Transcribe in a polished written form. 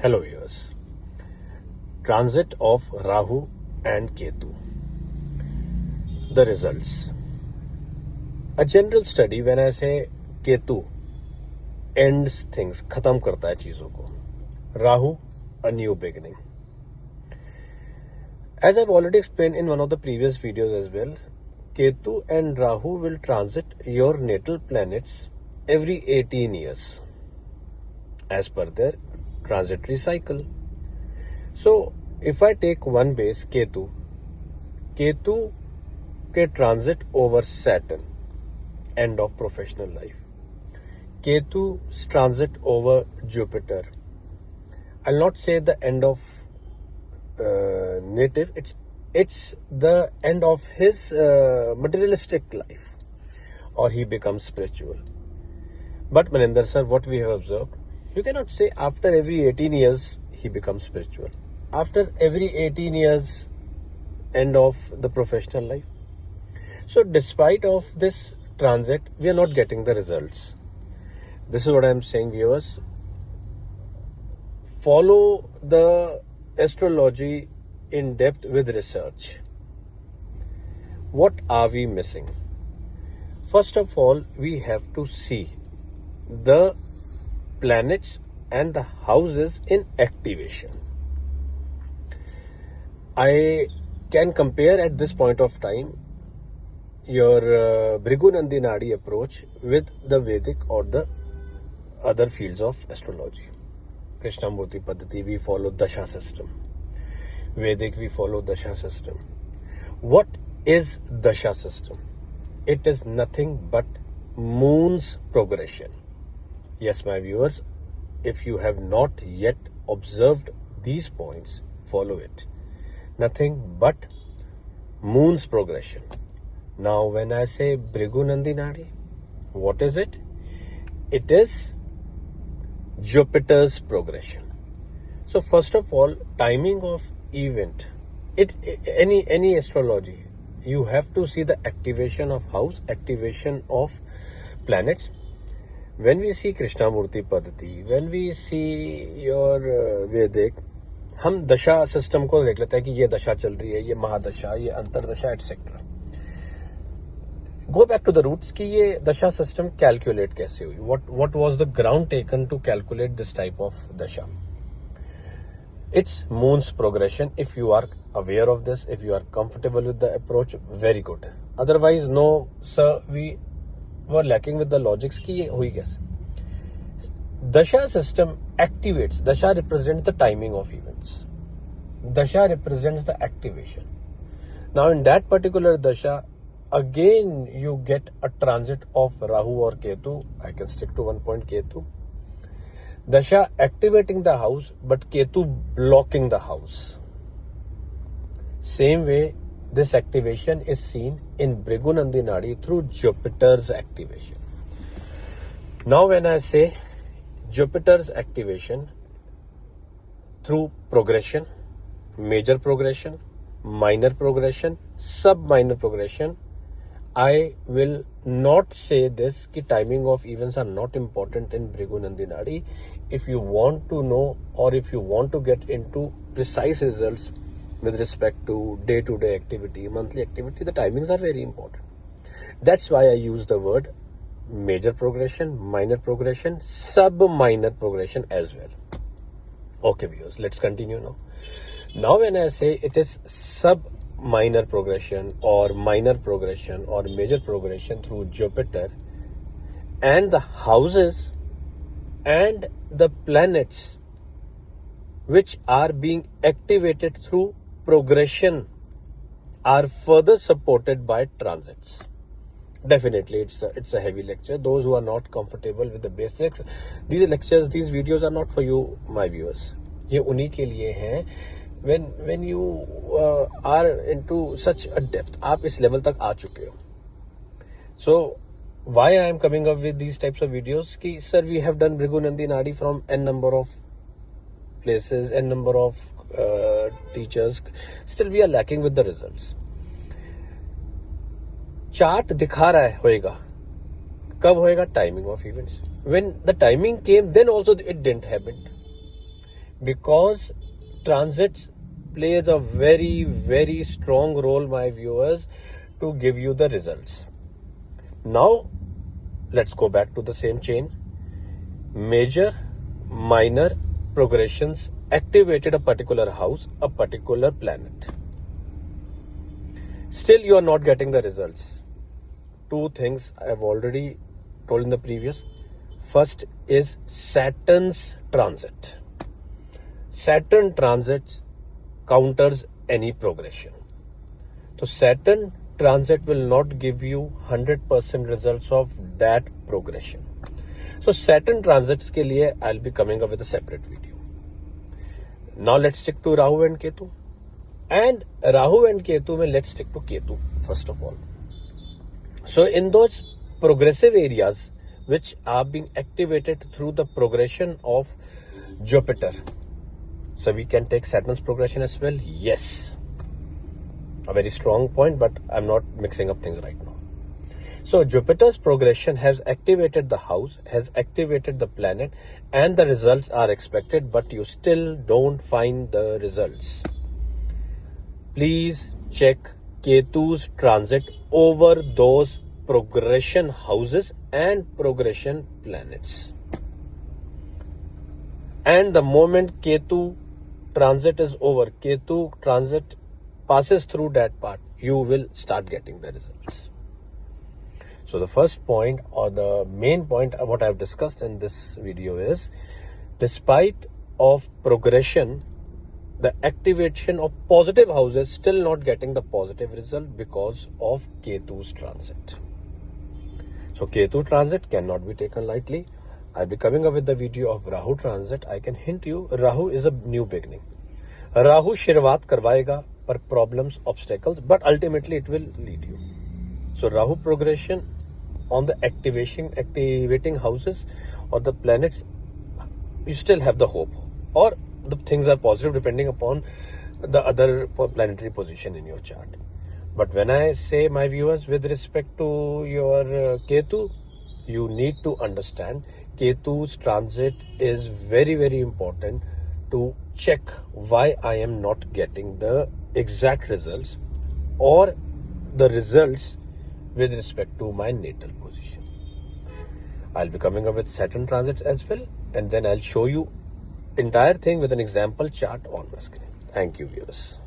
Hello viewers. Transit of Rahu and Ketu. The results. A general study, when I say Ketu ends things, खत्म करता है चीजों को. Rahu, a new beginning. As I've already explained in one of the previous videos as well, Ketu and Rahu will transit your natal planets every 18 years as per their transitory cycle. So, if I take one base, Ketu के transit over Saturn, end of professional life. Ketu's transit over Jupiter. I'll not say the end of native, it's the end of his materialistic life, or he becomes spiritual. But Maninder sir, what we have observed, you cannot say after every 18 years he becomes spiritual. After every 18 years, end of the professional life. So despite of this transit, we are not getting the results. This is what I am saying, viewers. Follow the astrology in depth with research. What are we missing? First of all, we have to see the planets and the houses in activation. I can compare at this point of time your Bhrigu Nandi Nadi approach with the Vedic or the other fields of astrology. Krishnamurti Paddhati, we follow Dasha system. Vedic, we follow Dasha system. What is Dasha system? It is nothing but moon's progression. Yes, my viewers, if you have not yet observed these points, follow it. Nothing but moon's progression. Now, when I say Bhrigu Nandi Nadi, what is it? It is Jupiter's progression. So, first of all, timing of event. Any astrology, you have to see the activation of house, activation of planets. When we see Krishnamurti Paddhati, when we see your Vedic, हम दशा system को देख लेते हैं कि ये दशा चल रही है, ये महादशा, ये अंतरदशा etcetera. Go back to the roots कि ये दशा सिस्टम कैलकुलेट कैसे हुई. What was the ground taken to calculate this type of dasha? It's moon's progression. If you are aware of this, if you are comfortable with the approach, very good. Otherwise, no, sir, we were lacking with the logics कि ये हुई कैसे. Dasha system activates. Dasha represents the timing of events. Dasha represents the activation. Now in that particular Dasha, again you get a transit of Rahu or Ketu. I can stick to one point, Ketu. Dasha activating the house, but Ketu blocking the house. Same way, this activation is seen in Bhrigu Nandi Nadi through Jupiter's activation. Now when I say Jupiter's activation through progression, major progression, minor progression, sub-minor progression, I will not say this कि timing of events are not important in Bhrigu Nandi Nadi. If you want to know or if you want to get into precise results with respect to day-to-day activity, monthly activity, the timings are very important. That's why I use the word major progression, minor progression, sub-minor progression as well. Okay viewers, let's continue now. Now when I say it is sub-minor progression or minor progression or major progression through Jupiter and the houses and the planets which are being activated through progression are further supported by transits. Definitely, it's a heavy lecture. Those who are not comfortable with the basics, these lectures, these videos are not for you, my viewers. ये उन्हीं के लिए हैं. When you are into such a depth, आप इस level तक आ चुके हो. So why I am coming up with these types of videos? कि sir, we have done Bhrigu Nandi Nadi from n number of places, n number of teachers. Still, we are lacking with the results. Chart दिखा रहा है होएगा, कब होएगा? Timing of events. When the timing came, then also it didn't happen. because transits plays a very, very strong role, my viewers, to give you the results. Now, let's go back to the same chain. Major, minor progressions activated a particular house, a particular planet. Still, you are not getting the results. Two things I have already told in the previous. First is Saturn's transit. Saturn transit counters any progression. So Saturn transit will not give you 100% results of that progression. So Saturn transits ke liye I'll be coming up with a separate video. Now let's stick to Rahu and Ketu. And Rahu and Ketu mein let's stick to Ketu first of all. So in those progressive areas which are being activated through the progression of Jupiter. So we can take Saturn's progression as well. Yes. A very strong point, but I'm not mixing up things right now. So Jupiter's progression has activated the house, has activated the planet, and the results are expected, but you still don't find the results. Please check Ketu's transit over those progression houses and progression planets. And the moment Ketu transit is over, Ketu transit passes through that part, you will start getting the results. So the first point or the main point of what I've discussed in this video is, despite of progression, the activation of positive houses still not getting the positive result because of Ketu's transit. So Ketu transit cannot be taken lightly. I'll be coming up with the video of Rahu transit. I can hint you, Rahu is a new beginning. Rahu shirwaat karvaega per problems, obstacles, but ultimately it will lead you. So Rahu progression on the activating houses or the planets, you still have the hope, or the things are positive depending upon the other planetary position in your chart. But when I say, my viewers, with respect to your Ketu, you need to understand Ketu's transit is very, very important to check why I am not getting the exact results or the results with respect to my natal position. I'll be coming up with Saturn transits as well, and then I'll show you entire thing with an example chart on my screen. Thank you, viewers.